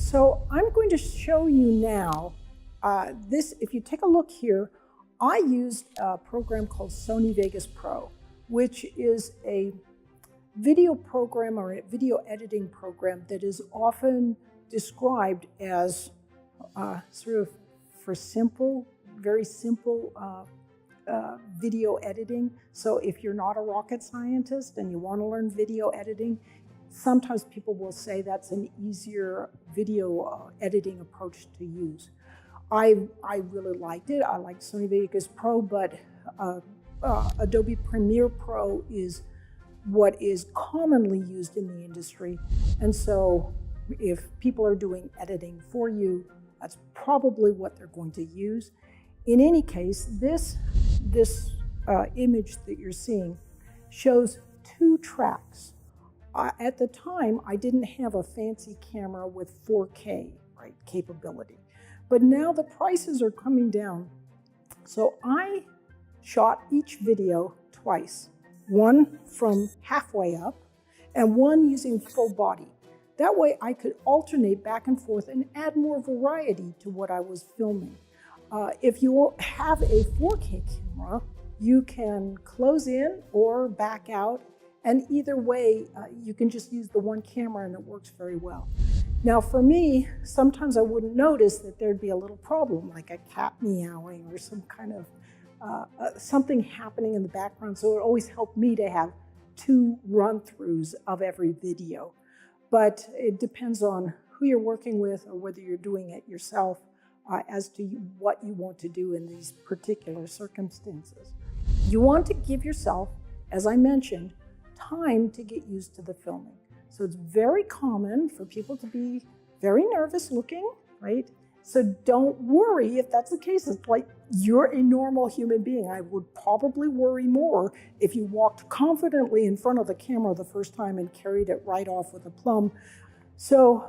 So I'm going to show you now this. If you take a look here, I used a program called Sony Vegas Pro, which is a video program or a video editing program that is often described as sort of for simple, very simple video editing. So if you're not a rocket scientist and you want to learn video editing, sometimes people will say that's an easier video editing approach to use. I really liked it. I liked Sony Vegas Pro, but Adobe Premiere Pro is what is commonly used in the industry. And so if people are doing editing for you, that's probably what they're going to use. In any case, this image that you're seeing shows 2 tracks. At the time, I didn't have a fancy camera with 4K capability, but now the prices are coming down. So I shot each video twice, one from halfway up and one using full body. That way I could alternate back and forth and add more variety to what I was filming. If you have a 4K camera, you can close in or back out, and either way, you can just use the one camera and it works very well. Now for me, sometimes I wouldn't notice that there'd be a little problem, like a cat meowing or some kind of something happening in the background. So it always helped me to have 2 run-throughs of every video. But it depends on who you're working with or whether you're doing it yourself as to what you want to do in these particular circumstances. You want to give yourself, as I mentioned, time to get used to the filming. So it's very common for people to be very nervous looking, right? So don't worry if that's the case. It's like you're a normal human being. I would probably worry more if you walked confidently in front of the camera the first time and carried it right off with a plumb. So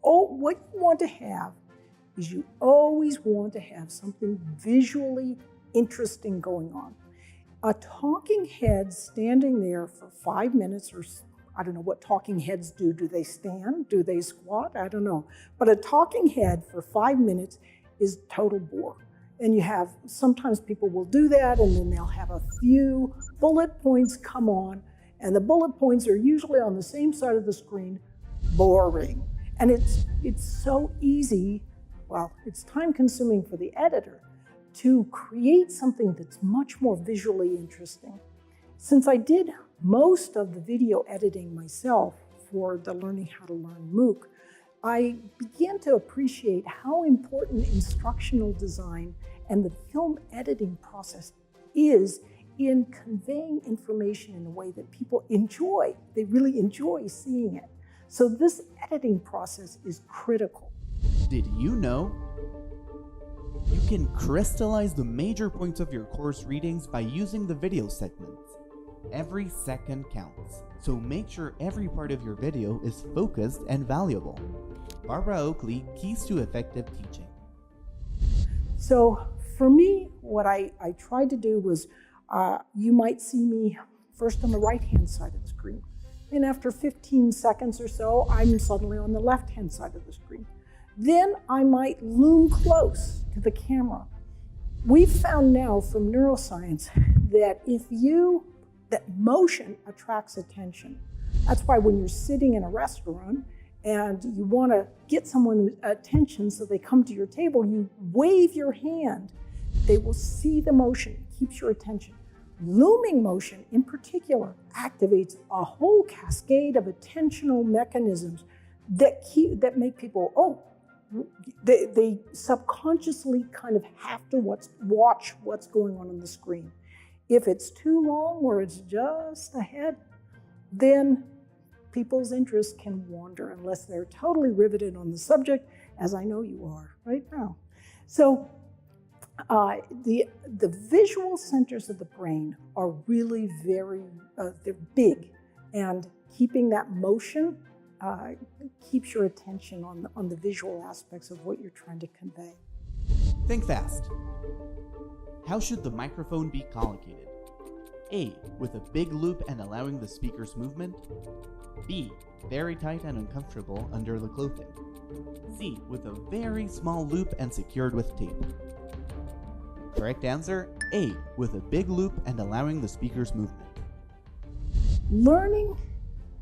what you want to have is you always want to have something visually interesting going on. A talking head standing there for 5 minutes, or I don't know what talking heads do. Do they stand? Do they squat? I don't know. But a talking head for 5 minutes is total bore. And you have, sometimes people will do that and then they'll have a few bullet points come on, and the bullet points are usually on the same side of the screen. Boring. And it's so easy, well, it's time consuming for the editor to create something that's much more visually interesting. Since I did most of the video editing myself for the Learning How to Learn MOOC, I began to appreciate how important instructional design and the film editing process is in conveying information in a way that people enjoy. They really enjoy seeing it. So this editing process is critical. Did you know you can crystallize the major points of your course readings by using the video segments? Every second counts, so make sure every part of your video is focused and valuable. Barbara Oakley, Keys to Effective Teaching. So for me, what I tried to do was, you might see me first on the right-hand side of the screen. And after 15 seconds or so, I'm suddenly on the left-hand side of the screen. Then I might loom close to the camera. We've found now from neuroscience that that motion attracts attention. That's why when you're sitting in a restaurant and you want to get someone's attention so they come to your table, you wave your hand. They will see the motion, it keeps your attention. Looming motion in particular activates a whole cascade of attentional mechanisms that make people, they subconsciously kind of have to watch what's going on the screen. If it's too long or it's just ahead, then people's interest can wander unless they're totally riveted on the subject, as I know you are right now. So the visual centers of the brain are really they're big, and keeping that motion keeps your attention on the visual aspects of what you're trying to convey. Think fast. How should the microphone be collocated? A. With a big loop and allowing the speaker's movement. B. Very tight and uncomfortable under the clothing. C. With a very small loop and secured with tape. Correct answer, A. With a big loop and allowing the speaker's movement. Learning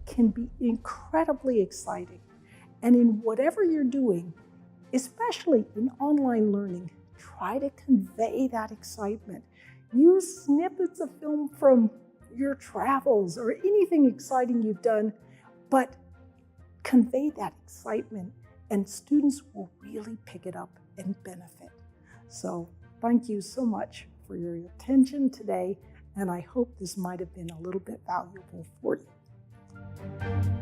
can be incredibly exciting. And in whatever you're doing, especially in online learning, try to convey that excitement. Use snippets of film from your travels or anything exciting you've done, but convey that excitement and students will really pick it up and benefit. So thank you so much for your attention today, and I hope this might have been a little bit valuable for you.